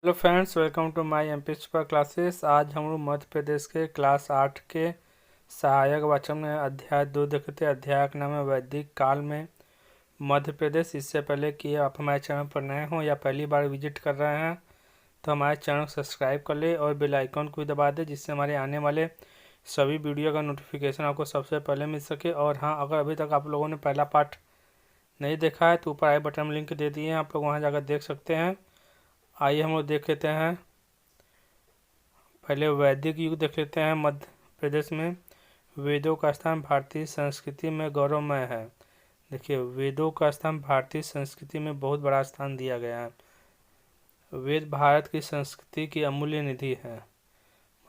Hello friends, welcome to my MP पर classes. आज हम लोग मध्य प्रदेश के क्लास 8 के सहायक वाचक में अध्याय 2 देखते हैं। अध्याय का नाम है वैदिक काल में मध्य प्रदेश। इससे पहले कि आप हमारे चैनल पर नए हों या पहली बार विजिट कर रहे हैं तो हमारे चैनल को सब्सक्राइब कर ले और बेल आइकन को भी दबा दें, जिससे हमारे आने वाले सभी वीडियो का नोटिफिकेशन आपको सबसे पहले मिल सके। और हाँ, अगर अभी तक आप लोगों ने पहला पार्ट नहीं देखा है तो ऊपर आई बटन में लिंक दे दिए हैं, आप लोग वहाँ जाकर देख सकते हैं। आइए हम लोग देख लेते हैं। पहले वैदिक युग देख लेते हैं। मध्य प्रदेश में वेदों का स्थान भारतीय संस्कृति में गौरवमय है। देखिए, वेदों का स्थान भारतीय संस्कृति में बहुत बड़ा स्थान दिया गया है। वेद भारत की संस्कृति की अमूल्य निधि है।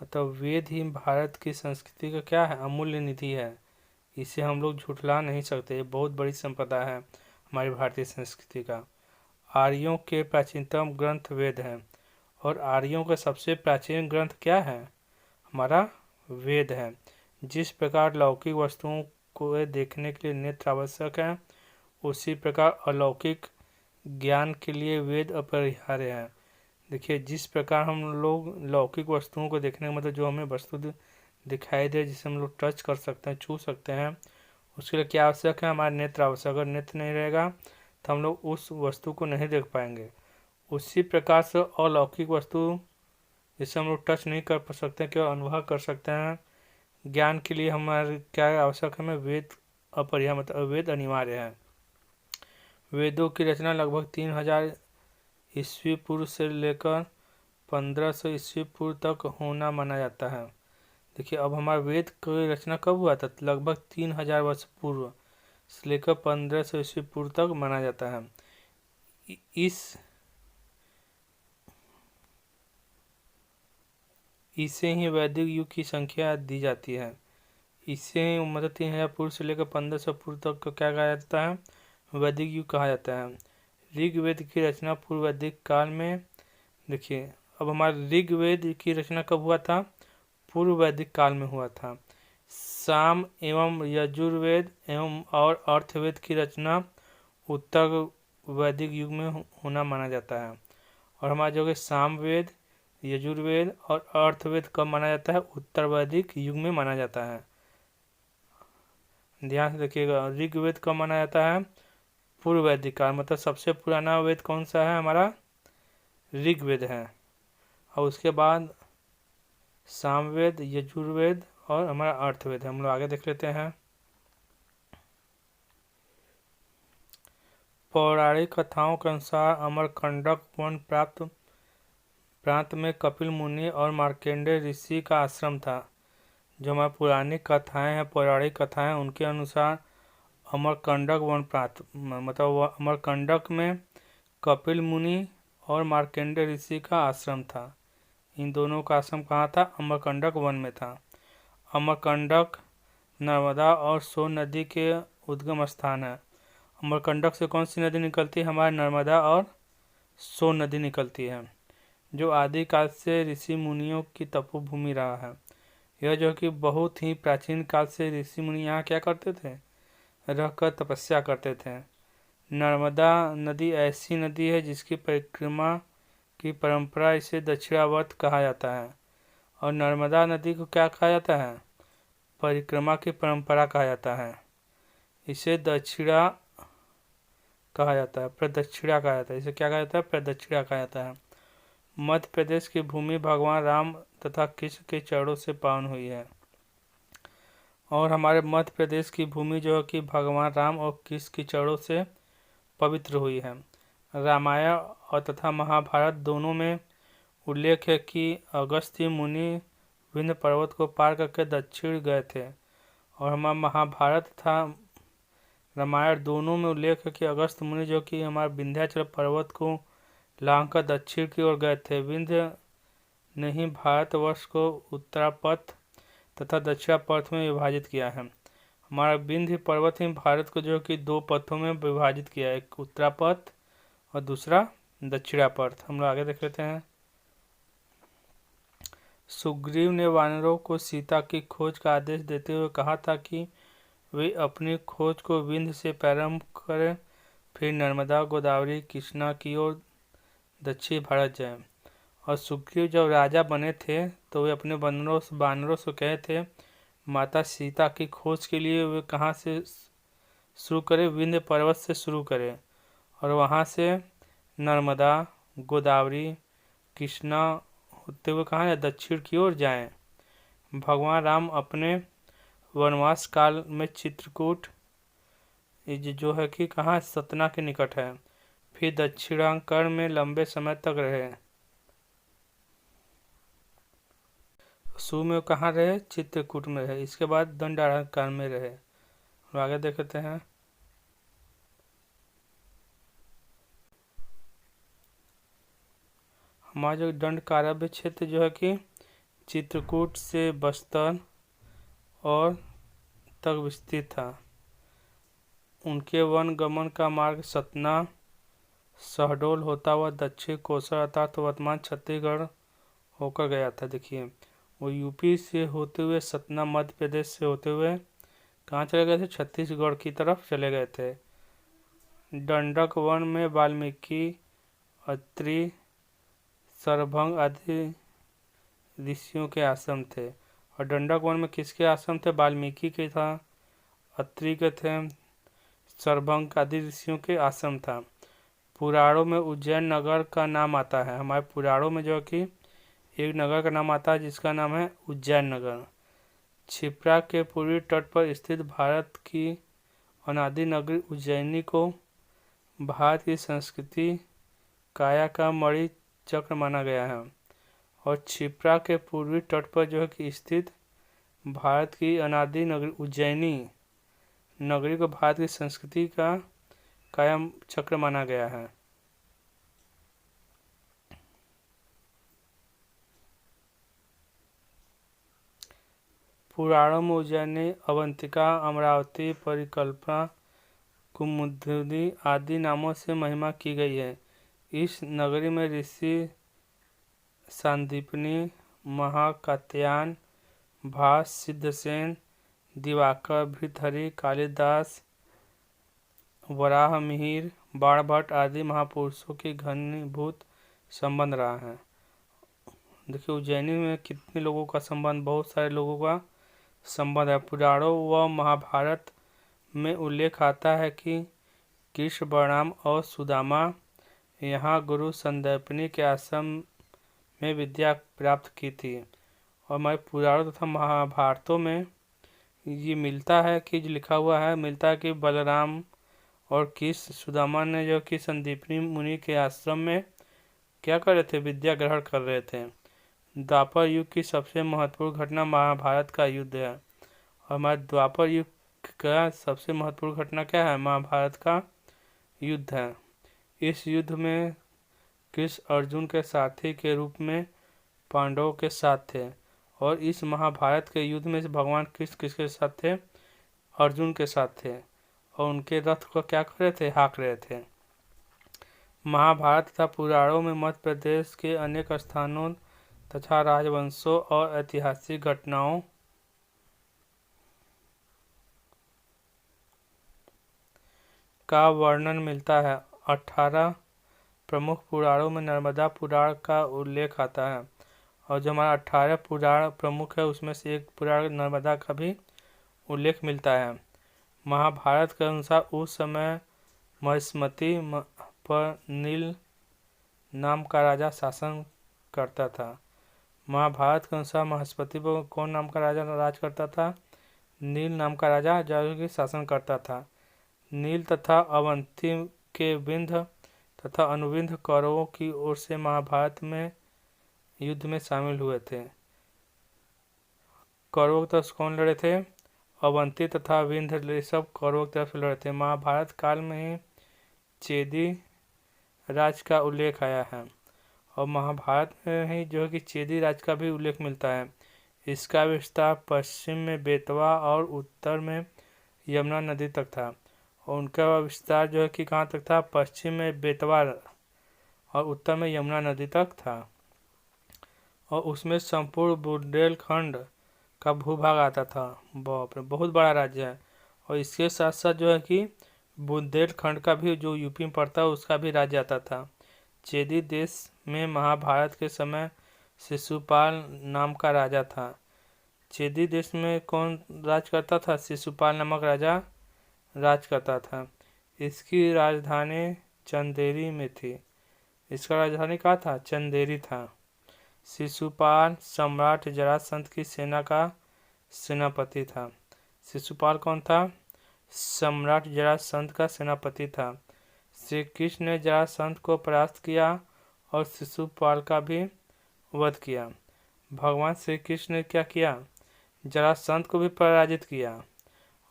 मतलब वेद ही भारत की संस्कृति का क्या है, अमूल्य निधि है। इसे हम लोग झुठला नहीं सकते। ये बहुत बड़ी संपदा है हमारी भारतीय संस्कृति का। आर्यों के प्राचीनतम ग्रंथ वेद हैं और आर्यों का सबसे प्राचीन ग्रंथ क्या है, हमारा वेद है। जिस प्रकार लौकिक वस्तुओं को देखने के लिए नेत्र आवश्यक है, उसी प्रकार अलौकिक ज्ञान के लिए वेद अपरिहार्य है। देखिए, जिस प्रकार हम लोग लौकिक वस्तुओं को देखने का मतलब जो हमें वस्तु दिखाई दे, जिसे हम लोग टच कर सकते हैं, छू सकते हैं, उसके लिए क्या आवश्यक है, हमारा नेत्र आवश्यक। अगर नेत्र नहीं रहेगा तो हम लोग उस वस्तु को नहीं देख पाएंगे। उसी प्रकार से अलौकिक वस्तु जिसे हम लोग टच नहीं कर सकते, केवल अनुभव कर सकते हैं, ज्ञान के लिए हमारे क्या आवश्यक है, हमें वेद अपरिहार्य मतलब वेद अनिवार्य है। वेदों की रचना लगभग 3000 ईस्वी पूर्व से लेकर 1500 ईस्वी पूर्व तक होना माना जाता है। देखिए, अब हमारा वेद की रचना कब हुआ था, लगभग 3000 वर्ष पूर्व से लेकर 1500 ईस्वी पूर्व तक माना जाता है। इसे ही वैदिक युग की संख्या दी जाती है। इसे मतलब 3000 पूर्व से लेकर 1500 पूर्व तक को क्या कहा जाता है, वैदिक युग कहा जाता है। ऋग्वेद की रचना पूर्व वैदिक काल में। देखिए, अब हमारे ऋग्वेद की रचना कब हुआ था, पूर्व वैदिक काल में हुआ था। साम एवं यजुर्वेद एवं और अर्थवेद की रचना उत्तर वैदिक युग में होना माना जाता है। और हमारा जो है सामवेद, यजुर्वेद और अर्थवेद कब माना जाता है, उत्तर वैदिक युग में माना जाता है। ध्यान से देखिएगा, ऋग्वेद कब माना जाता है, पूर्व वैदिक काल। मतलब सबसे पुराना वेद कौन सा है, हमारा ऋग्वेद है। और उसके बाद सामवेद, यजुर्वेद और हमारा अर्थवेद है। हम लोग आगे देख लेते हैं। पौराणिक कथाओं के अनुसार अमरकंटक वन प्रांत में कपिल मुनि और मार्कंडेय ऋषि का आश्रम था। जो हमारी पुरानी कथाएं हैं, पौराणिक कथाएं, उनके अनुसार अमरकंटक वन प्रांत मतलब अमरकंटक में कपिल मुनि और मार्कंडेय ऋषि का आश्रम था। इन दोनों का आश्रम कहाँ था, अमरकंटक वन में था। अमरकंटक नर्मदा और सोन नदी के उद्गम स्थान है। अमरकंटक से कौन सी नदी निकलती है, हमारी नर्मदा और सोन नदी निकलती है, जो आदिकाल से ऋषि मुनियों की तपोभूमि रहा है। यह जो कि बहुत ही प्राचीन काल से ऋषि मुनि यहाँ क्या करते थे, रहकर तपस्या करते थे। नर्मदा नदी ऐसी नदी है जिसकी परिक्रमा की परंपरा इसे दक्षिणावर्त कहा जाता है। और नर्मदा नदी को क्या कहा जाता है, परिक्रमा की परंपरा कहा जाता है। इसे दक्षिणा कहा जाता है, प्रदक्षिणा कहा जाता है। इसे क्या कहा जाता है, प्रदक्षिणा कहा जाता है। मध्य प्रदेश की भूमि भगवान राम तथा कृष्ण के चरणों से पावन हुई है। और हमारे मध्य प्रदेश की भूमि जो है कि भगवान राम और कृष्ण के चरणों से पवित्र हुई है। रामायण और तथा महाभारत दोनों में उल्लेख है कि अगस्त्य मुनि विंध्य पर्वत को पार करके दक्षिण गए थे। और हमारा महाभारत तथा रामायण दोनों में उल्लेख है कि अगस्त्य मुनि जो कि हमारे विंध्याचल पर्वत को लांघकर दक्षिण की ओर गए थे। विंध्य ने ही भारतवर्ष को उत्तरापथ तथा दक्षिणापथ में विभाजित किया है। हमारा विंध्य पर्वत ही भारत को जो कि दो पथों में विभाजित किया है, एक उत्तरापथ और दूसरा दक्षिणापथ। हम लोग आगे देख लेते हैं। सुग्रीव ने वानरों को सीता की खोज का आदेश देते हुए कहा था कि वे अपनी खोज को विंध्य से प्रारंभ करें, फिर नर्मदा, गोदावरी, कृष्णा की ओर दक्षिण भारत जाएं। और सुग्रीव जब राजा बने थे तो वे अपने बानरों से कहे थे माता सीता की खोज के लिए वे कहाँ से शुरू करें, विंध्य पर्वत से शुरू करें और वहाँ से नर्मदा, गोदावरी, कृष्णा होते हुए कहाँ है दक्षिण की ओर जाएं। भगवान राम अपने वनवास काल में चित्रकूट जो है कि कहाँ सतना के निकट है, फिर दक्षिणांकण में लंबे समय तक रहे। शुरू में कहाँ रहे, चित्रकूट में रहे, इसके बाद दंडारण्य में रहे। आगे देखते हैं। हमारा जो दंड कारावास क्षेत्र जो है कि चित्रकूट से बस्तर और तक विस्तृत था। उनके वन गमन का मार्ग सतना शहडोल होता हुआ दक्षिण कोसर अर्थात वर्तमान छत्तीसगढ़ होकर गया था। देखिए वो यूपी से होते हुए सतना मध्य प्रदेश से होते हुए कहाँ चले गए थे, छत्तीसगढ़ की तरफ चले गए थे। दंडक वन में वाल्मीकि, अत्रि, सरभंग आदि ऋषियों के आश्रम थे। और दंडक वन में किसके आश्रम थे, वाल्मीकि के था, अत्रि के थे, सरभंग आदि ऋषियों के आश्रम था। पुराणों में उज्जैन नगर का नाम आता है। हमारे पुराणों में जो कि एक नगर का नाम आता है जिसका नाम है उज्जैन नगर। क्षिप्रा के पूर्वी तट पर स्थित भारत की अनादि नगरी उज्जैनी को भारत की संस्कृति काया का मणि चक्र माना गया है। और क्षिप्रा के पूर्वी तट पर जो है कि स्थित भारत की अनादि नगरी उज्जैनी नगरी को भारत की संस्कृति का काया चक्र माना गया है। पुराणों में उज्जैनी, अवंतिका, अमरावती, परिकल्पना, कुमुदनी आदि नामों से महिमा की गई है। इस नगरी में ऋषि सांदीपनि, महाकात्यायन, भास, सिद्धसेन, दिवाकर, भृतहरि, कालिदास, वराहमिहिर, बाणभट्ट आदि महापुरुषों की घनीभूत संबंध रहा है। देखिए उज्जैनी में कितने लोगों का संबंध, बहुत सारे लोगों का संबंध है। पुराणों व महाभारत में उल्लेख आता है कि कृष्ण, बलराम और सुदामा यहाँ गुरु संदीपनि के आश्रम में विद्या प्राप्त की थी। और हमारे पुराणों तथा महाभारतों में ये मिलता है कि जो लिखा हुआ है मिलता है कि बलराम और कृष्ण सुदामा ने जो कि संदीपनि मुनि के आश्रम में क्या कर रहे थे, विद्या ग्रहण कर रहे थे। द्वापर युग की सबसे महत्वपूर्ण घटना महाभारत का युद्ध है। और हमारे द्वापर युग का सबसे महत्वपूर्ण घटना क्या है, महाभारत का युद्ध है। इस युद्ध में कृष्ण अर्जुन के साथी के रूप में पांडवों के साथ थे। और इस महाभारत के युद्ध में भगवान कृष्ण किसके साथ थे, अर्जुन के साथ थे। और उनके रथ को क्या कर रहे थे, हाँक रहे थे। महाभारत तथा पुराणों में मध्य प्रदेश के अनेक स्थानों तथा राजवंशों और ऐतिहासिक घटनाओं का वर्णन मिलता है। 18 प्रमुख पुराणों में नर्मदा पुराण का उल्लेख आता है। और जो हमारा 18 पुराण प्रमुख है उसमें से एक पुराण नर्मदा का भी उल्लेख मिलता है। महाभारत के अनुसार उस समय महीस्मती पर नील नाम का राजा शासन करता था। महाभारत के अनुसार महीस्मती पर कौन नाम का राजा राज करता था, नील नाम का राजा जो कि शासन करता था। नील तथा अवंती के विंध्य तथा अनुविंध्य कौरवों की ओर से महाभारत में युद्ध में शामिल हुए थे। कौरवों की तरफ कौन लड़े थे, अवंती तथा विंध्य सब कौरवों की तरफ से लड़े थे। महाभारत काल में ही चेदी राज का उल्लेख आया है। और महाभारत में ही जो है कि चेदी राज का भी उल्लेख मिलता है। इसका विस्तार पश्चिम में बेतवा और उत्तर में यमुना नदी तक था। और उनका विस्तार जो है कि कहाँ तक था, पश्चिम में बेतवा और उत्तर में यमुना नदी तक था। और उसमें संपूर्ण बुंदेलखंड का भूभाग आता था। बाप रे, बहुत बड़ा राज्य है। और इसके साथ साथ जो है कि बुंदेलखंड का भी जो यूपी में पड़ता है उसका भी राज्य आता था। चेदी देश में महाभारत के समय शिशुपाल नाम का राजा था। चेदी देश में कौन राज करता था? शिशुपाल नामक राजा राज करता था। इसकी राजधानी चंदेरी में थी। इसका राजधानी कहाँ था? चंदेरी था। शिशुपाल सम्राट जरासंध की सेना का सेनापति था। शिशुपाल कौन था? सम्राट जरासंध का सेनापति था। श्री कृष्ण ने जरासंध को परास्त किया और शिशुपाल का भी वध किया। भगवान श्री कृष्ण ने क्या किया? जरासंध को भी पराजित किया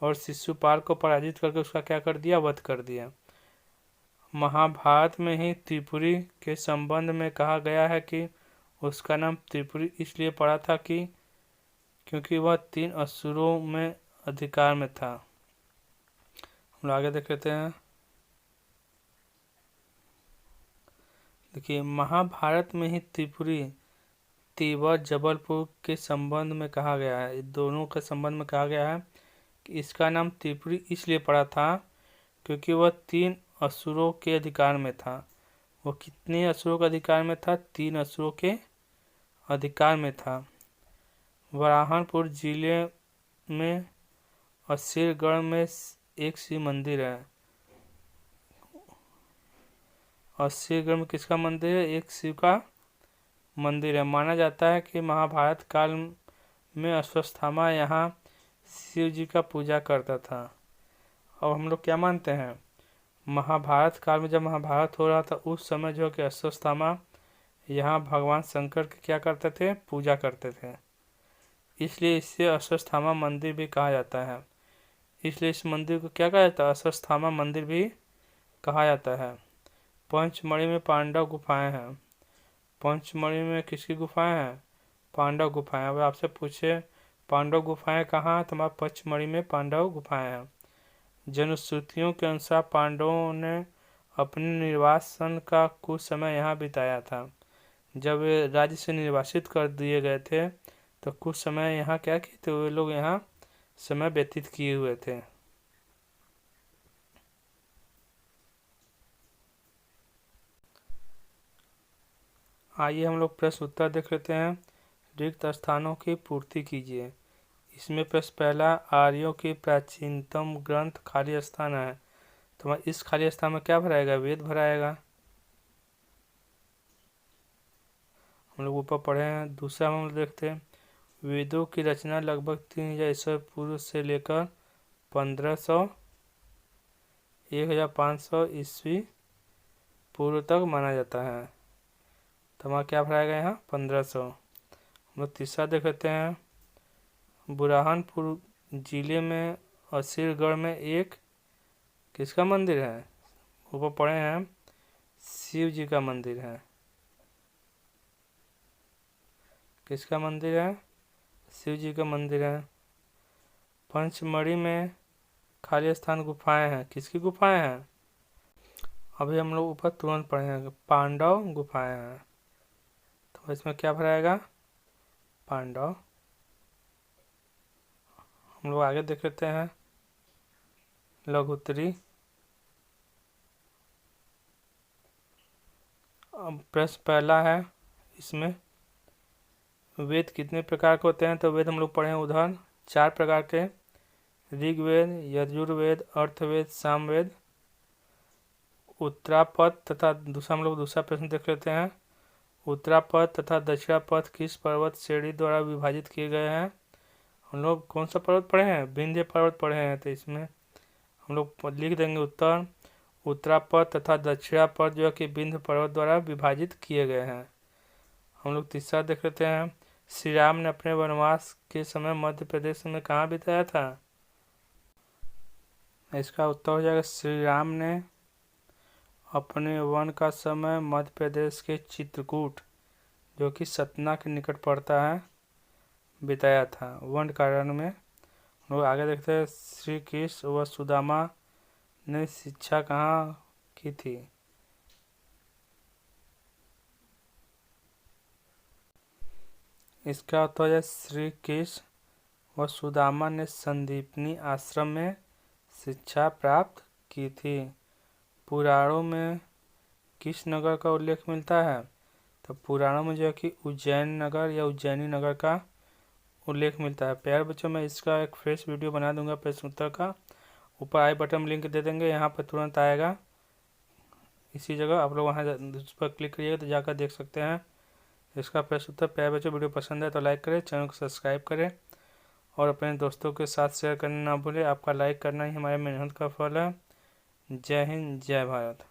और शिशुपाल को पराजित करके उसका क्या कर दिया? वध कर दिया। महाभारत में ही त्रिपुरी के संबंध में कहा गया है कि उसका नाम त्रिपुरी इसलिए पड़ा था कि क्योंकि वह 3 असुरों में अधिकार में था। हम आगे देख लेते हैं। देखिए, महाभारत में ही त्रिपुरी तिब्बत जबलपुर के संबंध में कहा गया है, दोनों के संबंध में कहा गया है कि इसका नाम त्रिपुरी इसलिए पड़ा था क्योंकि वह 3 असुरों के अधिकार में था। वो कितने असुरों के अधिकार में था? 3 असुरों के अधिकार में था। वराहनपुर जिले में असीरगढ़ में एक शिव मंदिर है। असीरगढ़ में किसका मंदिर है? एक शिव का मंदिर है। माना जाता है कि महाभारत काल में अश्वत्थामा यहाँ शिव जी का पूजा करता था। और हम लोग क्या मानते हैं? महाभारत काल में जब महाभारत हो रहा था उस समय जो कि अश्वत्थामा यहाँ भगवान शंकर की क्या करते थे? पूजा करते थे। इसलिए इसे अश्वत्थामा मंदिर भी कहा जाता है। इसलिए इस मंदिर को क्या कहा जाता है? अश्वत्थामा मंदिर भी कहा जाता है। पंचमढ़ी में पांडव गुफाएं हैं। पंचमढ़ी में किसकी गुफाएं हैं? पांडव गुफाएं। अब आपसे पूछे पांडव गुफाएं कहाँ? तो हमारे पंचमढ़ी में पांडव गुफाएं हैं। जनश्रुतियों के अनुसार पांडवों ने अपने निर्वासन का कुछ समय यहाँ बिताया था। जब वे राज्य से निर्वासित कर दिए गए थे तो कुछ समय यहाँ क्या किए थे? वे लोग यहाँ समय व्यतीत किए हुए थे। आइए हम लोग प्रश्न उत्तर देख लेते हैं। रिक्त स्थानों की पूर्ति कीजिए। इसमें प्रश्न पहला, आर्यों की प्राचीनतम ग्रंथ खाली स्थान है, तो इस खाली स्थान में क्या भराएगा? वेद भराएगा। हम लोग ऊपर पढ़े हैं। दूसरा हम लोग देखते हैं, वेदों की रचना लगभग 3000 ईस्वी पूर्व से लेकर 1500 1500 ईस्वी पूर्व तक माना जाता है। तो हमारा क्या भराएगा यहाँ? 1500। हम लोग तीसरा देख लेते हैं, बुरहानपुर जिले में असीरगढ़ में एक किसका मंदिर है? ऊपर पढ़े हैं, शिव जी का मंदिर है। किसका मंदिर है? शिव जी का मंदिर है। पंचमढ़ी में खाली स्थान गुफाएं हैं। किसकी गुफाएं हैं? अभी हम लोग ऊपर तुरंत पढ़े हैं, पांडव गुफाएं हैं। तो इसमें क्या भराएगा? पांडव। हम लोग आगे देख लेते हैं, लघुत्तरी। अब प्रश्न पहला है, इसमें वेद कितने प्रकार के होते हैं? तो वेद हम लोग पढ़े हैं उधर 4 प्रकार के, ऋग्वेद, यजुर्वेद, अर्थवेद, सामवेद, उत्तरापद तथा दूसरा हम लोग दूसरा प्रश्न देख लेते हैं, उत्तरापद तथा दक्षिणापद किस पर्वत श्रेणी द्वारा विभाजित किए गए हैं? हम लोग कौन सा पर्वत पढ़े हैं? विंध्य पर्वत पढ़े हैं। तो इसमें हम लोग लिख देंगे उत्तर, उत्तरापद तथा दक्षिणापद जो है कि विंध्य पर्वत द्वारा विभाजित किए गए हैं। हम लोग तीसरा देख लेते हैं, श्री राम ने अपने वनवास के समय मध्य प्रदेश में कहाँ बिताया था? इसका उत्तर हो जाएगा, श्री राम ने अपने वन का समय मध्य प्रदेश के चित्रकूट जो कि सतना के निकट पड़ता है बिताया था वन कारण में। हम लोग आगे देखते हैं, श्री कृष्ण व सुदामा ने शिक्षा कहाँ की थी? इसका उत्तर है, श्री कृष्ण व सुदामा ने संदीपनी आश्रम में शिक्षा प्राप्त की थी। पुराणों में किस नगर का उल्लेख मिलता है? तो पुराणों में जो है कि उज्जैन नगर या उज्जैनी नगर का उल्लेख मिलता है। प्यारे बच्चों, मैं इसका एक फ्रेश वीडियो बना दूंगा प्रश्न उत्तर का, ऊपर आई बटन में लिंक दे देंगे, यहाँ पर तुरंत आएगा। इसी जगह आप लोग वहाँ उस पर क्लिक करिएगा तो जाकर देख सकते हैं इसका प्रश्न उत्तर। प्यारे बच्चों, वीडियो पसंद है तो लाइक करें, चैनल को सब्सक्राइब करें और अपने दोस्तों के साथ शेयर करना ना भूलें। आपका लाइक करना ही हमारे मेहनत का फल है। जय हिंद, जय भारत।